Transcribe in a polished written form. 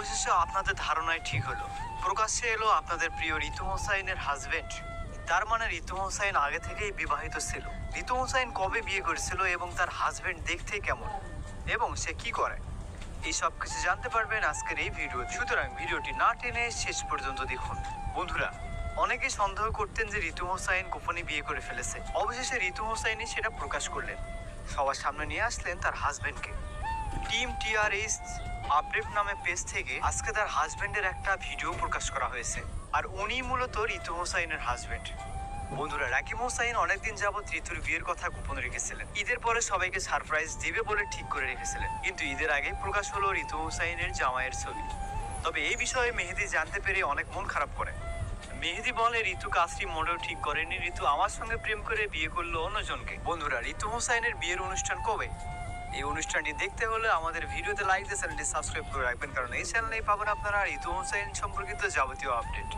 অবশেষে আপনাদের ধারণায় ঠিক হলো, প্রকাশ্যে এলো আপনাদের প্রিয় ঋতু হোসাইনের হাজবেন্ড। তার মানে ঋতু হোসাইন আগে থেকেই বিবাহিত ছিল। ঋতু হোসাইন কবে বিয়ে করেছিল এবং তার হাজবেন্ড দেখতে কেমন এবং সে কি করে, এই সব কিছু জানতে পারবেন আজকের এই ভিডিও। সুতরাং ভিডিওটি না টেনে শেষ পর্যন্ত দেখুন। বন্ধুরা, অনেকেই সন্দেহ করতেন যে ঋতু হোসাইন গোপনে বিয়ে করে ফেলেছে। অবশেষে ঋতু হোসাইনই সেটা প্রকাশ করলেন, সবার সামনে নিয়ে আসলেন তার হাজবেন্ডকে। টিম টিআরএস আপডেট নামে পেজ থেকে আজকে তার হাজবেন্ডের একটা ভিডিও প্রকাশ করা হয়েছে, আর উনি মূলত ঋতু হোসাইনের হাজবেন্ড। বন্ধুরা, রাকিব হোসাইন অনেকদিন যাবৎ ঋতুর বিয়ের কথা গোপন রেখেছিলেন। ঈদের পরে সবাইকে সারপ্রাইজ দিবে বলে ঠিক করে রেখেছিলেন, কিন্তু ঈদের আগে প্রকাশ হলো ঋতু হোসাইনের জামাইয়ের ছবি। তবে এই বিষয়ে মেহেদি জানতে পেরে অনেক মন খারাপ করে। মেহেদি বলে, ঋতু কাজটি মোটেও ঠিক করেনি, ঋতু আমার সঙ্গে প্রেম করে বিয়ে করলো অন্যজনকে। বন্ধুরা, ঋতু হোসাইনের বিয়ের অনুষ্ঠান কবে? এই অনুষ্ঠানটি দেখতে হলে আমাদের ভিডিওতে লাইক দিয়ে চ্যানেলটি সাবস্ক্রাইব করে রাখবেন, কারণ এই চ্যানেলেই পাবেন আপনারা ঋতু হোসাইন সম্পর্কিত যাবতীয় আপডেট।